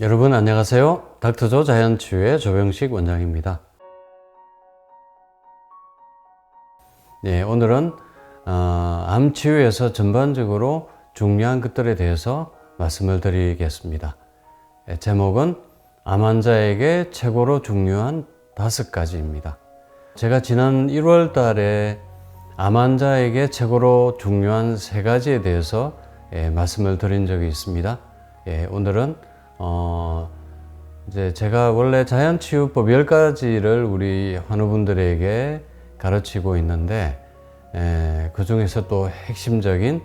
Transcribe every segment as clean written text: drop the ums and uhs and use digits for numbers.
여러분 안녕하세요. 닥터조 자연치유의 조병식 원장입니다. 네, 오늘은 암치유에서 전반적으로 중요한 것들에 대해서 말씀을 드리겠습니다. 제목은 암 환자에게 최고로 중요한 5가지입니다. 제가 지난 1월 달에 암 환자에게 최고로 중요한 3가지에 대해서 말씀을 드린 적이 있습니다. 오늘은 이제 제가 원래 자연치유법 10가지를 우리 환우분들에게 가르치고 있는데, 그 중에서 또 핵심적인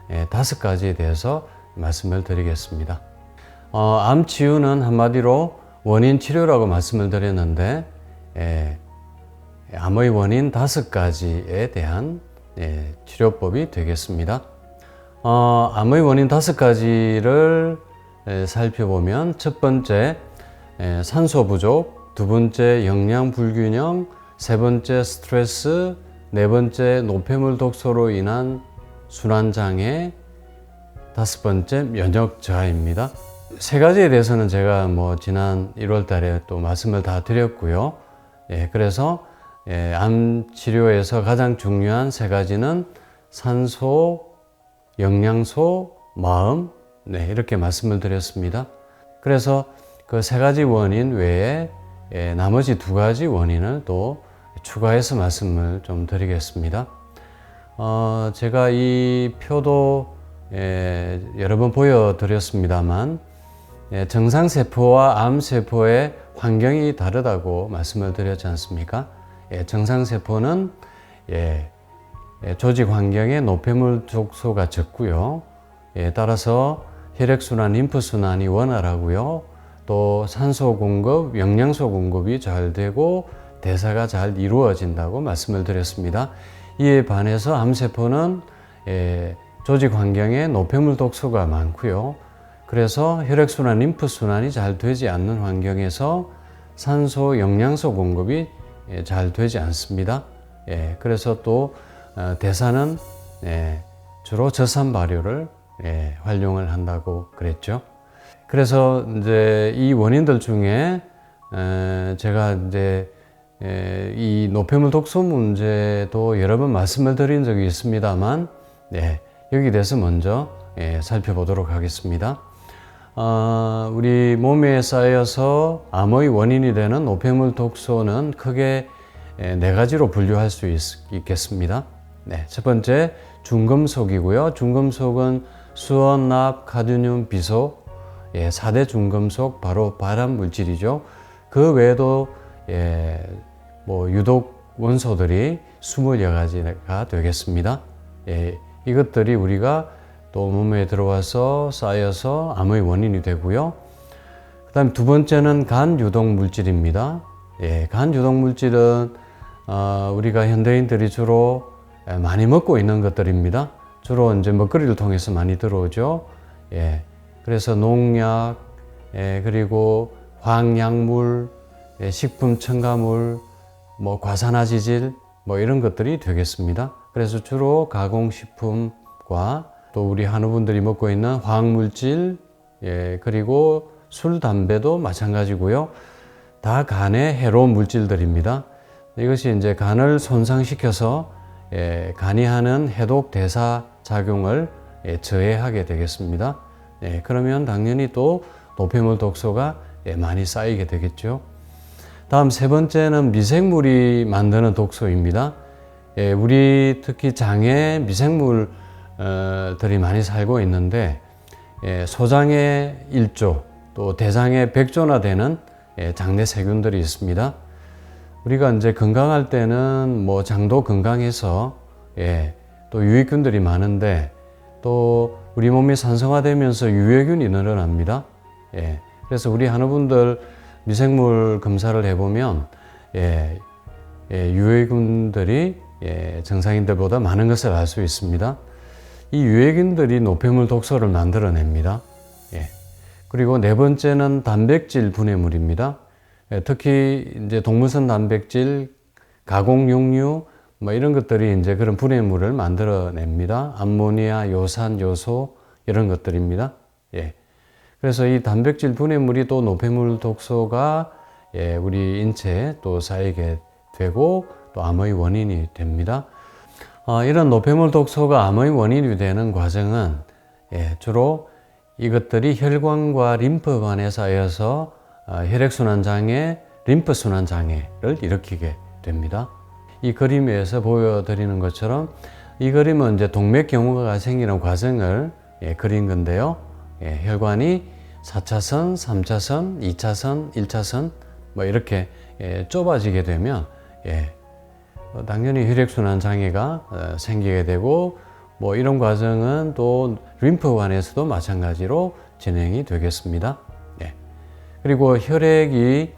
5가지에 대해서 말씀을 드리겠습니다. 암치유는 한마디로 원인 치료라고 말씀을 드렸는데, 암의 원인 5가지에 대한 치료법이 되겠습니다. 암의 원인 5가지를 살펴보면, 첫 번째 산소 부족, 두 번째 영양 불균형, 세 번째 스트레스, 네 번째 노폐물 독소로 인한 순환장애, 5번째 면역 저하입니다. 3가지에 대해서는 제가 지난 1월 달에 또 말씀을 다 드렸고요. 그래서 암 치료에서 가장 중요한 3가지는 산소, 영양소, 마음, 이렇게 말씀을 드렸습니다. 그래서 그 3가지 원인 외에 나머지 2가지 원인을 또 추가해서 말씀을 좀 드리겠습니다. 제가 이 표도 여러 번 보여드렸습니다만, 정상세포와 암세포의 환경이 다르다고 말씀을 드렸지 않습니까? 정상세포는 조직 환경에 노폐물 독소가 적고요. 따라서 혈액순환, 림프순환이 원활하고요. 또 산소 공급, 영양소 공급이 잘 되고 대사가 잘 이루어진다고 말씀을 드렸습니다. 이에 반해서 암세포는 조직 환경에 노폐물 독소가 많고요. 그래서 혈액순환, 림프순환이 잘 되지 않는 환경에서 산소, 영양소 공급이 잘 되지 않습니다. 그래서 또 대사는 주로 저산 발효를 활용을 한다고 그랬죠. 그래서 이제 이 원인들 중에 제가 이제 이 노폐물 독소 문제도 여러 번 말씀을 드린 적이 있습니다만, 여기에 대해서 먼저 살펴보도록 하겠습니다. 우리 몸에 쌓여서 암의 원인이 되는 노폐물 독소는 크게 4가지로 분류할 수 있겠습니다. 첫 번째 중금속이고요. 중금속은 수원, 납, 카드뮴, 비소, 4대 중금속, 바로 발암 물질이죠. 그 외에도 유독 원소들이 20여 가지가 되겠습니다. 이것들이 우리가 또 몸에 들어와서 쌓여서 암의 원인이 되고요. 그 다음 두 번째는 간 유독 물질입니다. 간 유독 물질은 우리가 현대인들이 주로 많이 먹고 있는 것들입니다. 주로 이제 먹거리를 통해서 많이 들어오죠. 그래서 농약, 그리고 화학약물, 식품 첨가물, 과산화지질, 이런 것들이 되겠습니다. 그래서 주로 가공식품과 또 우리 한우분들이 먹고 있는 화학물질, 그리고 술, 담배도 마찬가지고요. 다 간에 해로운 물질들입니다. 이것이 이제 간을 손상시켜서 간이 하는 해독 대사 작용을 저해하게 되겠습니다. 그러면 당연히 또 노폐물 독소가 많이 쌓이게 되겠죠. 다음 3번째는 미생물이 만드는 독소입니다. 우리 특히 장에 미생물들이 많이 살고 있는데, 소장에 1조, 또 대장에 100조나 되는 장내 세균들이 있습니다. 우리가 이제 건강할 때는 장도 건강해서 또 유익균들이 많은데, 또 우리 몸이 산성화되면서 유해균이 늘어납니다. 그래서 우리 한우분들 미생물 검사를 해보면 유해균들이 정상인들보다 많은 것을 알 수 있습니다. 이 유해균들이 노폐물 독소를 만들어냅니다. 그리고 4번째는 단백질 분해물입니다. 특히 이제 동물성 단백질, 가공육류, 이런 것들이 이제 그런 분해물을 만들어냅니다. 암모니아, 요산, 요소, 이런 것들입니다. 그래서 이 단백질 분해물이 또 노폐물 독소가 우리 인체에 또 쌓이게 되고 또 암의 원인이 됩니다. 이런 노폐물 독소가 암의 원인이 되는 과정은 주로 이것들이 혈관과 림프관에 쌓여서 혈액순환 장애, 림프순환 장애를 일으키게 됩니다. 이 그림에서 보여드리는 것처럼 이 그림은 이제 동맥경화가 생기는 과정을 그린 건데요. 혈관이 4차선, 3차선, 2차선, 1차선 뭐 이렇게 좁아지게 되면 당연히 혈액순환 장애가 생기게 되고 뭐 이런 과정은 또 림프관에서도 마찬가지로 진행이 되겠습니다. 그리고 혈액이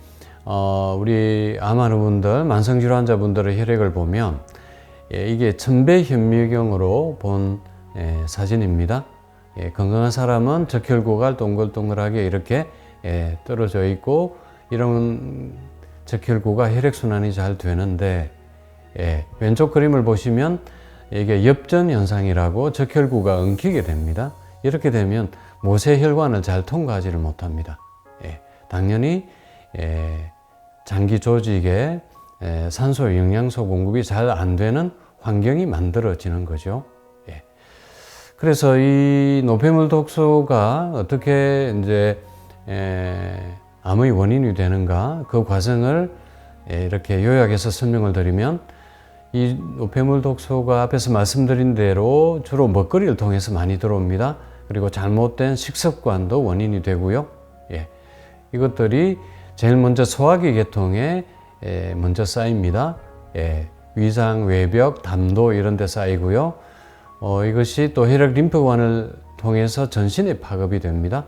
우리 암하는 분들, 만성질환자분들의 혈액을 보면 이게 천배현미경으로 본 사진입니다. 건강한 사람은 적혈구가 동글동글하게 이렇게 떨어져 있고 이런 적혈구가 혈액순환이 잘 되는데 왼쪽 그림을 보시면 이게 엽전 현상이라고 적혈구가 엉키게 됩니다. 이렇게 되면 모세혈관을 잘 통과하지를 못합니다. 당연히 장기 조직에 산소, 영양소 공급이 잘 안 되는 환경이 만들어지는 거죠. 그래서 이 노폐물 독소가 어떻게 이제 암의 원인이 되는가 그 과정을 이렇게 요약해서 설명을 드리면 이 노폐물 독소가 앞에서 말씀드린 대로 주로 먹거리를 통해서 많이 들어옵니다. 그리고 잘못된 식습관도 원인이 되고요. 이것들이 제일 먼저 소화기 계통에 먼저 쌓입니다. 위장, 외벽, 담도 이런 데 쌓이고요. 이것이 또 혈액 림프관을 통해서 전신에 파급이 됩니다.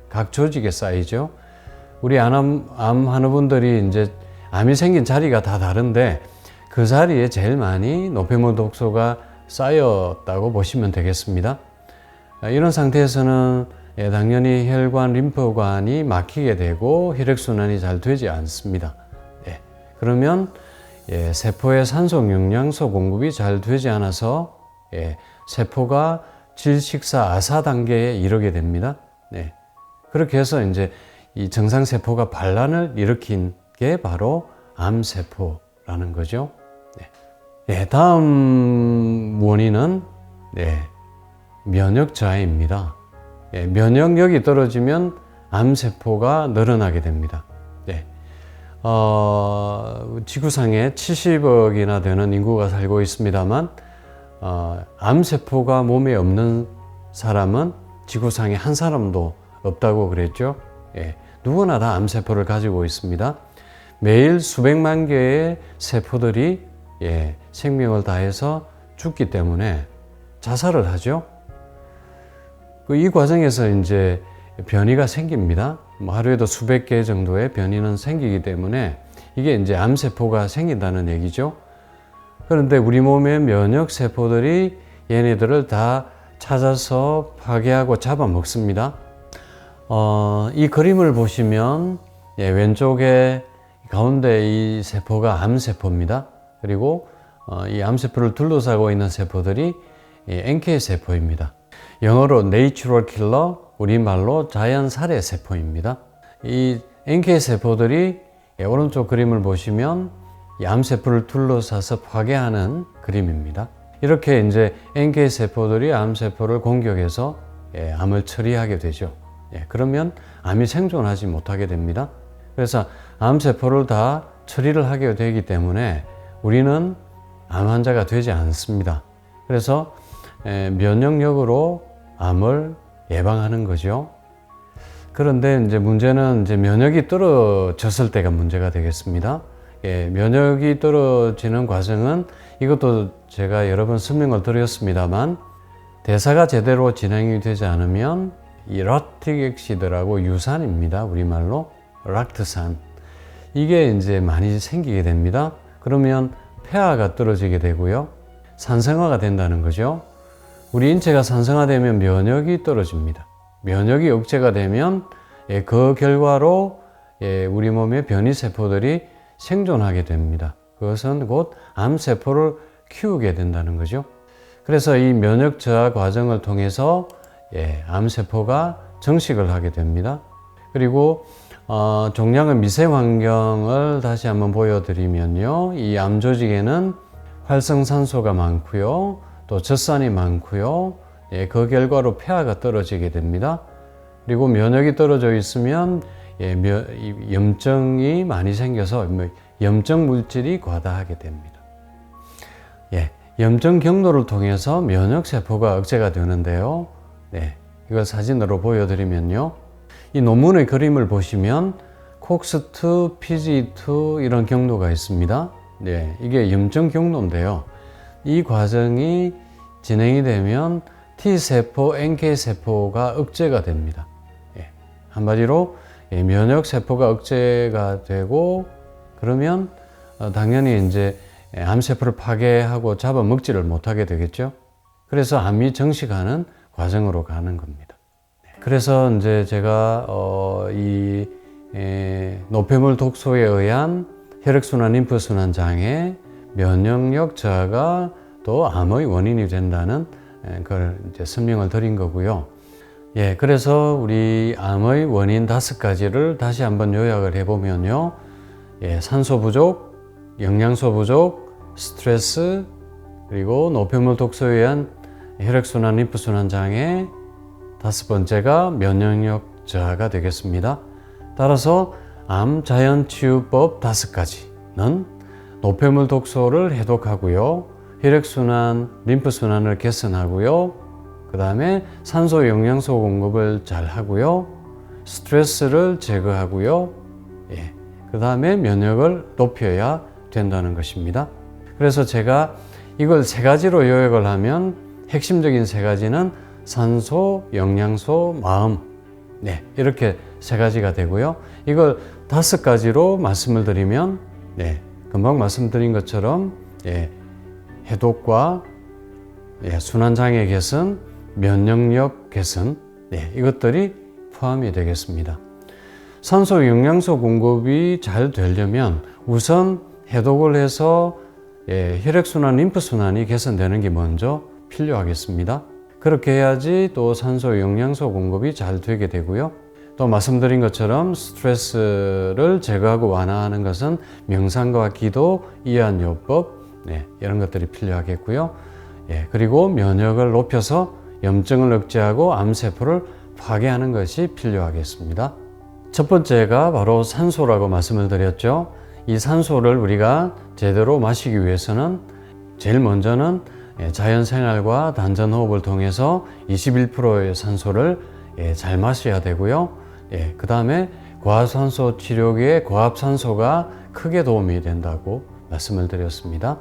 각 조직에 쌓이죠. 우리 암 하는 분들이 이제 암이 생긴 자리가 다 다른데 그 자리에 제일 많이 노폐물 독소가 쌓였다고 보시면 되겠습니다. 이런 상태에서는 당연히 혈관, 림프관이 막히게 되고 혈액순환이 잘 되지 않습니다. 그러면 세포의 산소, 영양소 공급이 잘 되지 않아서 세포가 질식사, 아사 단계에 이르게 됩니다. 그렇게 해서 이제 이 정상세포가 반란을 일으킨 게 바로 암세포라는 거죠. 다음 원인은 면역 저하입니다. 면역력이 떨어지면 암세포가 늘어나게 됩니다. 지구상에 70억이나 되는 인구가 살고 있습니다만 암세포가 몸에 없는 사람은 지구상에 한 사람도 없다고 그랬죠. 누구나 다 암세포를 가지고 있습니다. 매일 수백만 개의 세포들이 생명을 다해서 죽기 때문에 자살을 하죠. 이 과정에서 이제 변이가 생깁니다. 하루에도 수백 개 정도의 변이는 생기기 때문에 이게 이제 암세포가 생긴다는 얘기죠. 그런데 우리 몸의 면역세포들이 얘네들을 다 찾아서 파괴하고 잡아먹습니다. 이 그림을 보시면 왼쪽에 가운데 이 세포가 암세포입니다. 그리고 이 암세포를 둘러싸고 있는 세포들이 NK세포입니다. 영어로 Natural Killer, 우리말로 자연 살해 세포입니다. 이 NK세포들이 오른쪽 그림을 보시면 이 암세포를 둘러싸서 파괴하는 그림입니다. 이렇게 이제 NK세포들이 암세포를 공격해서 암을 처리하게 되죠. 그러면 암이 생존하지 못하게 됩니다. 그래서 암세포를 다 처리를 하게 되기 때문에 우리는 암 환자가 되지 않습니다. 그래서 면역력으로 암을 예방하는 거죠. 그런데 이제 문제는 이제 면역이 떨어졌을 때가 문제가 되겠습니다. 면역이 떨어지는 과정은 이것도 제가 여러 번 설명을 드렸습니다만 대사가 제대로 진행이 되지 않으면 이 락틱 액시드라고 유산입니다. 우리말로 락트산. 이게 이제 많이 생기게 됩니다. 그러면 폐하가 떨어지게 되고요. 산성화가 된다는 거죠. 우리 인체가 산성화되면 면역이 떨어집니다. 면역이 억제가 되면 그 결과로 우리 몸의 변이세포들이 생존하게 됩니다. 그것은 곧 암세포를 키우게 된다는 거죠. 그래서 이 면역 저하 과정을 통해서 암세포가 정식을 하게 됩니다. 그리고 종양의 미세 환경을 다시 한번 보여드리면요. 이 암 조직에는 활성산소가 많고요. 또 젖산이 많고요. 예, 그 결과로 폐하가 떨어지게 됩니다. 그리고 면역이 떨어져 있으면 염증이 많이 생겨서 염증 물질이 과다하게 됩니다. 예, 염증 경로를 통해서 면역 세포가 억제가 되는데요. 네, 이걸 사진으로 보여드리면요. 이 논문의 그림을 보시면 COX2, PGE2 이런 경로가 있습니다. 네, 이게 염증 경로인데요. 이 과정이 진행이 되면 T세포, NK세포가 억제가 됩니다. 예, 한마디로 면역 세포가 억제가 되고 그러면 당연히 이제 암세포를 파괴하고 잡아먹지를 못하게 되겠죠. 그래서 암이 정식하는 과정으로 가는 겁니다. 그래서 이제 제가 이 노폐물 독소에 의한 혈액순환, 림프순환 장애, 면역력 저하가 또 암의 원인이 된다는 걸 이제 설명을 드린 거고요. 예, 그래서 우리 암의 원인 5가지를 다시 한번 요약을 해보면요. 예, 산소 부족, 영양소 부족, 스트레스, 그리고 노폐물 독소에 의한 혈액순환, 림프순환 장애, 5번째가 면역력 저하가 되겠습니다. 따라서 암 자연치유법 5가지는 노폐물 독소를 해독하고요. 혈액순환, 림프순환을 개선하고요. 그 다음에 산소 영양소 공급을 잘 하고요. 스트레스를 제거하고요. 예, 그 다음에 면역을 높여야 된다는 것입니다. 그래서 제가 이걸 3가지로 요약을 하면 핵심적인 3가지는 산소, 영양소, 마음. 네, 이렇게 3가지가 되고요. 이걸 5가지로 말씀을 드리면, 네, 금방 말씀드린 것처럼, 예, 해독과 순환장애 개선, 면역력 개선, 네, 이것들이 포함이 되겠습니다. 산소, 영양소 공급이 잘 되려면 우선 해독을 해서 혈액순환, 림프순환이 개선되는 게 먼저 필요하겠습니다. 그렇게 해야지 또 산소, 영양소 공급이 잘 되게 되고요. 또 말씀드린 것처럼 스트레스를 제거하고 완화하는 것은 명상과 기도, 이완요법, 네, 이런 것들이 필요하겠고요. 예, 그리고 면역을 높여서 염증을 억제하고 암세포를 파괴하는 것이 필요하겠습니다. 첫 번째가 바로 산소라고 말씀을 드렸죠. 이 산소를 우리가 제대로 마시기 위해서는 제일 먼저는 자연생활과 단전호흡을 통해서 21%의 산소를 잘 마셔야 되고요. 그 다음에 과산소 치료기에 고압산소가 크게 도움이 된다고 말씀을 드렸습니다.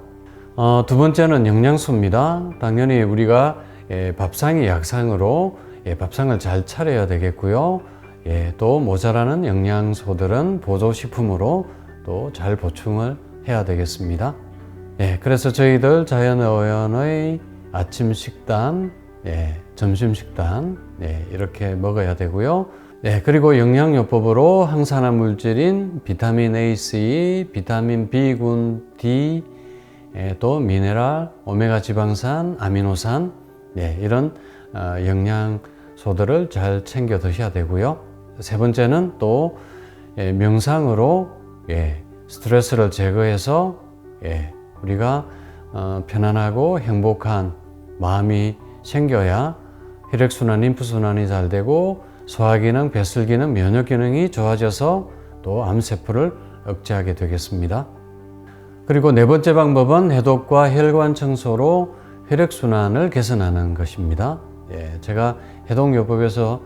두 번째는 영양소입니다. 당연히 우리가 밥상이 약상으로 밥상을 잘 차려야 되겠고요. 또 모자라는 영양소들은 보조식품으로 또 잘 보충을 해야 되겠습니다. 그래서 저희들 자연어원의 아침 식단, 점심 식단 이렇게 먹어야 되고요. 그리고 영양요법으로 항산화 물질인 비타민 A, C, 비타민 B군, D, 또 미네랄, 오메가 지방산, 아미노산 이런 영양소들을 잘 챙겨 드셔야 되고요. 세 번째는 또 명상으로 스트레스를 제거해서 우리가 편안하고 행복한 마음이 생겨야 혈액순환, 림프순환이 잘 되고 소화기능, 배설기능, 면역기능이 좋아져서 또 암세포를 억제하게 되겠습니다. 그리고 네 번째 방법은 해독과 혈관 청소로 혈액순환을 개선하는 것입니다. 제가 해독요법에서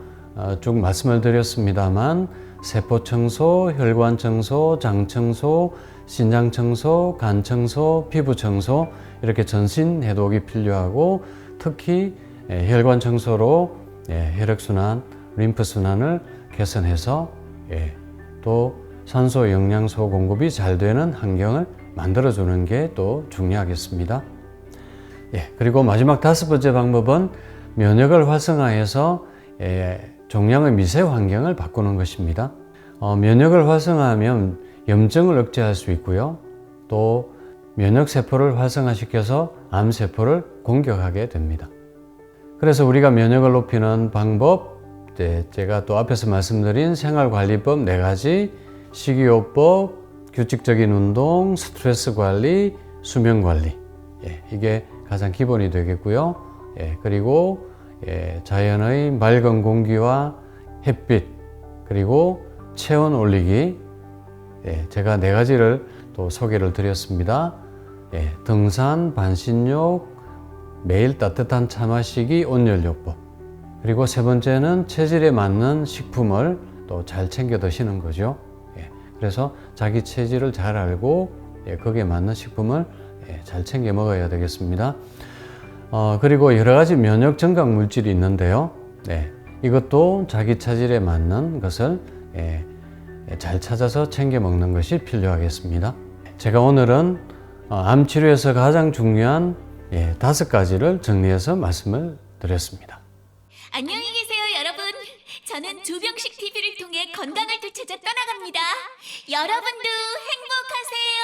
쭉 말씀을 드렸습니다만 세포 청소, 혈관 청소, 장 청소, 신장 청소, 간 청소, 피부 청소 이렇게 전신 해독이 필요하고 특히 혈관 청소로 혈액순환, 림프순환을 개선해서 또 산소, 영양소 공급이 잘 되는 환경을 만들어주는 게 또 중요하겠습니다. 그리고 마지막 5번째 방법은 면역을 활성화해서 종양의 미세 환경을 바꾸는 것입니다. 면역을 활성화하면 염증을 억제할 수 있고요. 또 면역세포를 활성화시켜서 암세포를 공격하게 됩니다. 그래서 우리가 면역을 높이는 방법, 제가 또 앞에서 말씀드린 생활관리법 4가지, 식이요법, 규칙적인 운동, 스트레스 관리, 수면 관리. 이게 가장 기본이 되겠고요. 그리고 자연의 맑은 공기와 햇빛, 그리고 체온 올리기. 제가 4가지를 또 소개를 드렸습니다. 등산, 반신욕, 매일 따뜻한 차 마시기, 온열요법. 그리고 3번째는 체질에 맞는 식품을 또 잘 챙겨 드시는 거죠. 그래서 자기 체질을 잘 알고 거기에 맞는 식품을 잘 챙겨 먹어야 되겠습니다. 그리고 여러 가지 면역 증강 물질이 있는데요. 이것도 자기 체질에 맞는 것을 잘 찾아서 챙겨 먹는 것이 필요하겠습니다. 제가 오늘은 암 치료에서 가장 중요한 5가지를 정리해서 말씀을 드렸습니다. 안녕히 계세요, 여러분. 저는 조병식 TV를 통해 건강을 되찾아 떠나갑니다. 여러분도 행복하세요.